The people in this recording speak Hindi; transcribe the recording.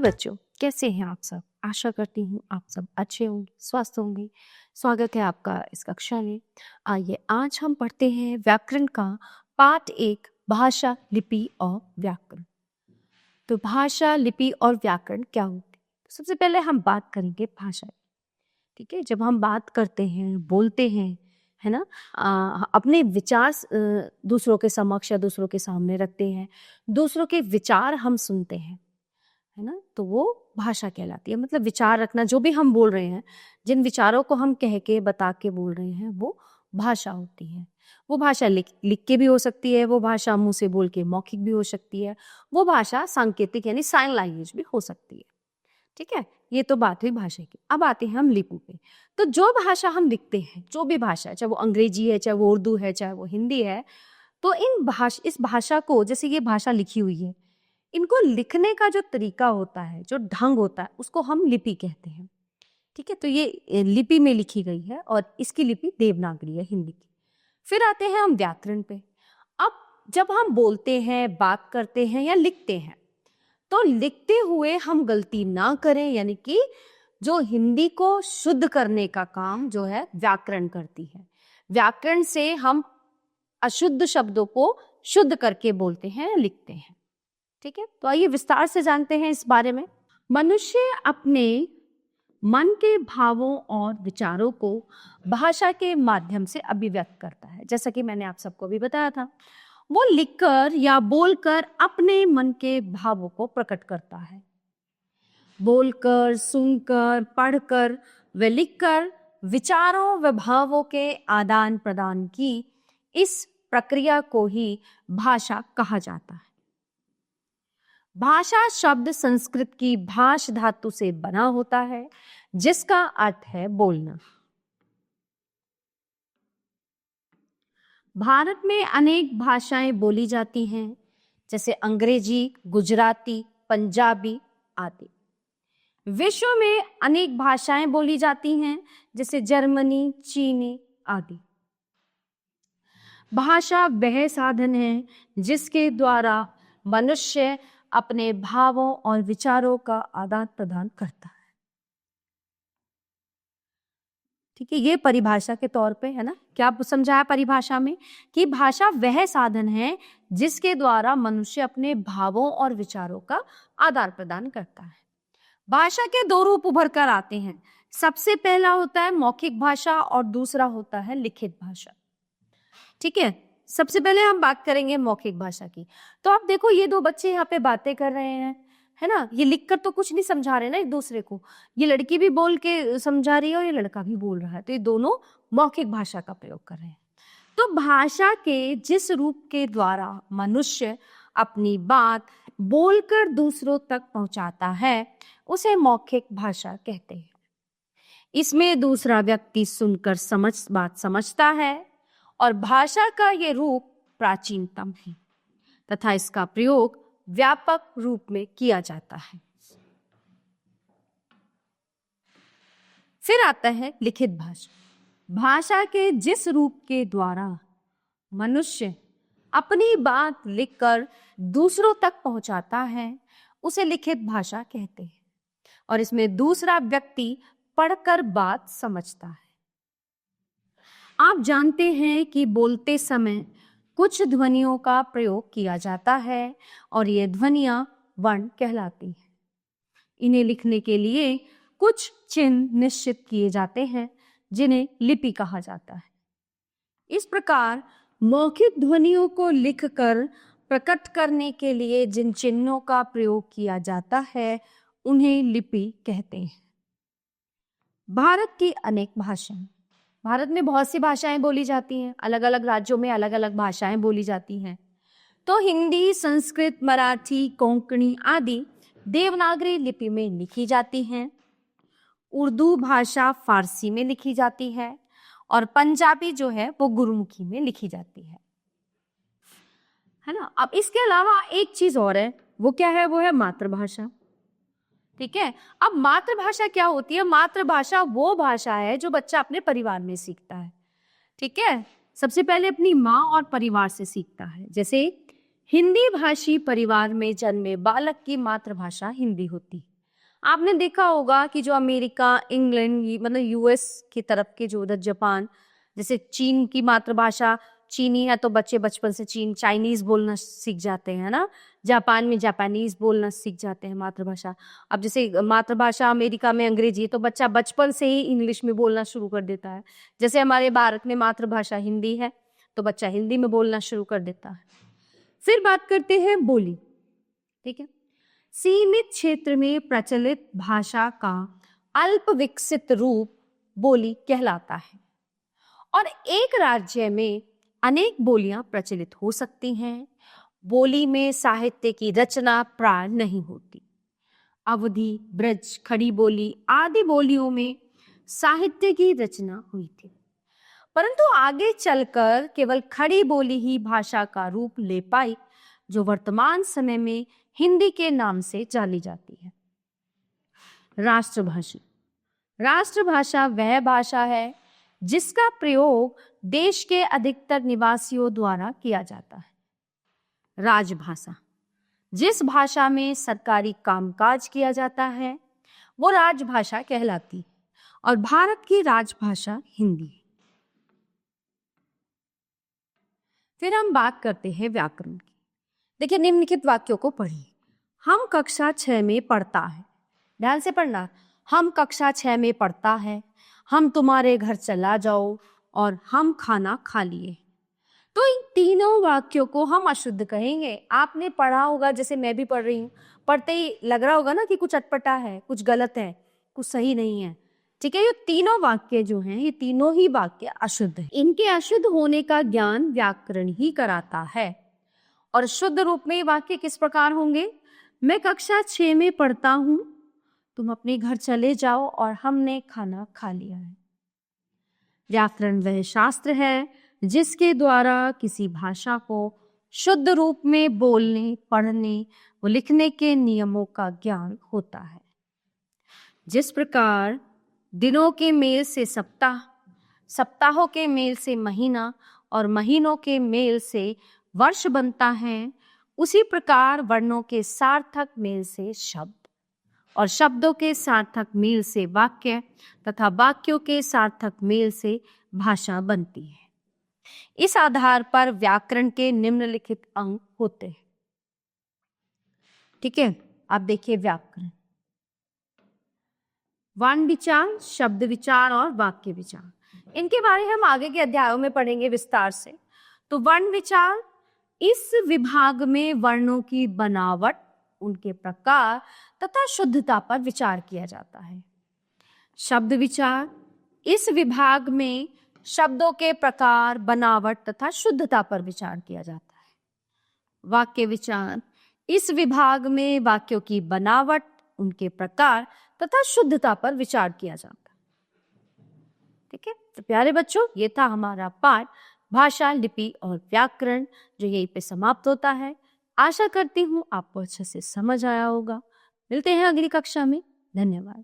बच्चों, कैसे हैं आप सब? आशा करती हूँ आप सब अच्छे होंगे, स्वस्थ होंगे। स्वागत है आपका इस कक्षा में। आइए आज हम पढ़ते हैं व्याकरण का पाठ 1 भाषा, लिपि और व्याकरण। तो भाषा, लिपि और व्याकरण क्या होते हैं? तो सबसे पहले हम बात करेंगे भाषा की। ठीक है, जब हम बात करते हैं, बोलते हैं, है ना, अपने विचार दूसरों के समक्ष या दूसरों के सामने रखते हैं, दूसरों के विचार हम सुनते हैं, है ना, तो वो भाषा कहलाती है। मतलब विचार रखना, जो भी हम बोल रहे हैं, जिन विचारों को हम कह के बता के बोल रहे हैं, वो भाषा होती है। वो भाषा लिख के भी हो सकती है, वो भाषा मुंह से बोल के मौखिक भी हो सकती है, वो भाषा सांकेतिक यानी साइन लैंग्वेज भी हो सकती है। ठीक है, ये तो बात हुई भाषा की। अब आते हैं हम लिपि पे। तो जो भाषा हम लिखते हैं, जो भी भाषा है, चाहे वो अंग्रेजी है, चाहे वो उर्दू है, चाहे वो हिंदी है, तो इस भाषा को, जैसे ये भाषा लिखी हुई है, इनको लिखने का जो तरीका होता है, जो ढंग होता है, उसको हम लिपि कहते हैं। ठीक है, तो ये लिपि में लिखी गई है और इसकी लिपि देवनागरी है, हिंदी की। फिर आते हैं हम व्याकरण पे। अब जब हम बोलते हैं, बात करते हैं या लिखते हैं, तो लिखते हुए हम गलती ना करें, यानी कि जो हिंदी को शुद्ध करने का काम जो है व्याकरण करती है। व्याकरण से हम अशुद्ध शब्दों को शुद्ध करके बोलते हैं, लिखते हैं। ठीक है, तो आइए विस्तार से जानते हैं इस बारे में। मनुष्य अपने मन के भावों और विचारों को भाषा के माध्यम से अभिव्यक्त करता है। जैसा कि मैंने आप सबको भी बताया था, वो लिखकर या बोलकर अपने मन के भावों को प्रकट करता है। बोलकर, सुनकर, पढ़कर व लिखकर विचारों व भावों के आदान प्रदान की इस प्रक्रिया को ही भाषा कहा जाता है। भाषा शब्द संस्कृत की भाष धातु से बना होता है, जिसका अर्थ है बोलना। भारत में अनेक भाषाएं बोली जाती हैं, जैसे अंग्रेजी, गुजराती, पंजाबी आदि। विश्व में अनेक भाषाएं बोली जाती हैं, जैसे जर्मनी, चीनी आदि। भाषा वह साधन है जिसके द्वारा मनुष्य अपने भावों और विचारों का आदान प्रदान करता है। ठीक है, ये परिभाषा के तौर पे है ना, क्या समझाया परिभाषा में, कि भाषा वह साधन है जिसके द्वारा मनुष्य अपने भावों और विचारों का आदान प्रदान करता है। भाषा के दो रूप उभर कर आते हैं। सबसे पहला होता है मौखिक भाषा और दूसरा होता है लिखित भाषा। ठीक है, सबसे पहले हम बात करेंगे मौखिक भाषा की। तो आप देखो, ये दो बच्चे यहाँ पे बातें कर रहे हैं, है ना, ये लिखकर तो कुछ नहीं समझा रहे ना एक दूसरे को। ये लड़की भी बोल के समझा रही है और ये लड़का भी बोल रहा है, तो ये दोनों मौखिक भाषा का प्रयोग कर रहे हैं। तो भाषा के जिस रूप के द्वारा मनुष्य अपनी बात बोलकर दूसरों तक पहुंचाता है, उसे मौखिक भाषा कहते हैं। इसमें दूसरा व्यक्ति सुनकर बात समझता है और भाषा का ये रूप प्राचीनतम है तथा इसका प्रयोग व्यापक रूप में किया जाता है। फिर आता है लिखित भाषा। भाषा के जिस रूप के द्वारा मनुष्य अपनी बात लिखकर दूसरों तक पहुंचाता है, उसे लिखित भाषा कहते हैं और इसमें दूसरा व्यक्ति पढ़कर बात समझता है। आप जानते हैं कि बोलते समय कुछ ध्वनियों का प्रयोग किया जाता है और ये ध्वनियां वर्ण कहलाती हैं। इन्हें लिखने के लिए कुछ चिन्ह निश्चित किए जाते हैं, जिन्हें लिपि कहा जाता है। इस प्रकार मौखिक ध्वनियों को लिखकर प्रकट करने के लिए जिन चिन्हों का प्रयोग किया जाता है, उन्हें लिपि कहते हैं। भारत की अनेक भाषाएं। भारत में बहुत सी भाषाएं बोली जाती हैं, अलग अलग राज्यों में अलग अलग भाषाएं बोली जाती हैं। तो हिंदी, संस्कृत, मराठी, कोंकणी आदि देवनागरी लिपि में लिखी जाती हैं। उर्दू भाषा फारसी में लिखी जाती है और पंजाबी जो है वो गुरुमुखी में लिखी जाती है ना। अब इसके अलावा एक चीज और है, वो क्या है? वो है मातृभाषा। ठीक है, अब मातृभाषा क्या होती है? मातृभाषा वो भाषा है जो बच्चा अपने परिवार में सीखता है। ठीक है, सबसे पहले अपनी माँ और परिवार से सीखता है। जैसे हिंदी भाषी परिवार में जन्मे बालक की मातृभाषा हिंदी होती है। आपने देखा होगा कि जो अमेरिका, इंग्लैंड, मतलब यूएस की तरफ के जो उधर जापान, जैसे चीन की मातृभाषा चीनी है तो बच्चे बचपन से चाइनीज बोलना सीख जाते हैं ना। जापान में जापानीज बोलना सीख जाते हैं मातृभाषा। अब जैसे मातृभाषा अमेरिका में अंग्रेजी है तो बच्चा बचपन से ही इंग्लिश में बोलना शुरू कर देता है। जैसे हमारे भारत में मातृभाषा हिंदी है तो बच्चा हिंदी में बोलना शुरू कर देता है। फिर बात करते हैं बोली। ठीक है, सीमित क्षेत्र में प्रचलित भाषा का अल्प विकसित रूप बोली कहलाता है और एक राज्य में अनेक बोलियां प्रचलित हो सकती हैं। बोली में साहित्य की रचना प्राय नहीं होती। अवधी, ब्रज, खड़ी बोली आदि बोलियों में साहित्य की रचना हुई थी, परंतु आगे चलकर केवल खड़ी बोली ही भाषा का रूप ले पाई, जो वर्तमान समय में हिंदी के नाम से जानी जाती है। राष्ट्रभाषा। राष्ट्रभाषा वह भाषा है जिसका प्रयोग देश के अधिकतर निवासियों द्वारा किया जाता है। राजभाषा। जिस भाषा में सरकारी कामकाज किया जाता है वो राजभाषा कहलाती है और भारत की राजभाषा हिंदी है। फिर हम बात करते हैं व्याकरण की। देखिए, निम्नलिखित वाक्यों को पढ़िए। हम कक्षा 6 में पढ़ता है, ध्यान से पढ़ना। हम कक्षा 6 में पढ़ता है, हम तुम्हारे घर चला जाओ और हम खाना खा लिए। तो इन तीनों वाक्यों को हम अशुद्ध कहेंगे। आपने पढ़ा होगा, जैसे मैं भी पढ़ रही हूँ, पढ़ते ही लग रहा होगा ना कि कुछ अटपटा है, कुछ गलत है, कुछ सही नहीं है। ठीक है, ये तीनों वाक्य जो हैं, ये तीनों ही वाक्य अशुद्ध हैं। इनके अशुद्ध होने का ज्ञान व्याकरण ही कराता है। और शुद्ध रूप में वाक्य किस प्रकार होंगे? मैं कक्षा 6 में पढ़ता हूं, तुम अपने घर चले जाओ और हमने खाना खा लिया है। व्याकरण वह शास्त्र है जिसके द्वारा किसी भाषा को शुद्ध रूप में बोलने, पढ़ने व लिखने के नियमों का ज्ञान होता है। जिस प्रकार दिनों के मेल से सप्ताह, सप्ताहों के मेल से महीना और महीनों के मेल से वर्ष बनता है, उसी प्रकार वर्णों के सार्थक मेल से शब्द और शब्दों के सार्थक मेल से वाक्य तथा वाक्यों के सार्थक मेल से भाषा बनती है। इस आधार पर व्याकरण के निम्नलिखित अंग होते हैं। ठीक है, आप देखिए व्याकरण: वर्ण विचार, शब्द विचार और वाक्य विचार। इनके बारे में हम आगे के अध्यायों में पढ़ेंगे विस्तार से। तो वर्ण विचार, इस विभाग में वर्णों की बनावट, उनके प्रकार तथा शुद्धता पर विचार किया जाता है। शब्द विचार, इस विभाग में शब्दों के प्रकार, बनावट तथा शुद्धता पर विचार किया जाता है। वाक्य विचार, इस विभाग में वाक्यों की बनावट, उनके प्रकार तथा शुद्धता पर विचार किया जाता है। ठीक है, तो प्यारे बच्चों, ये था हमारा पाठ भाषा, लिपि और व्याकरण, जो यहीं पे समाप्त होता है। आशा करती हूँ आपको अच्छे से समझ आया होगा। मिलते हैं अगली कक्षा में। धन्यवाद।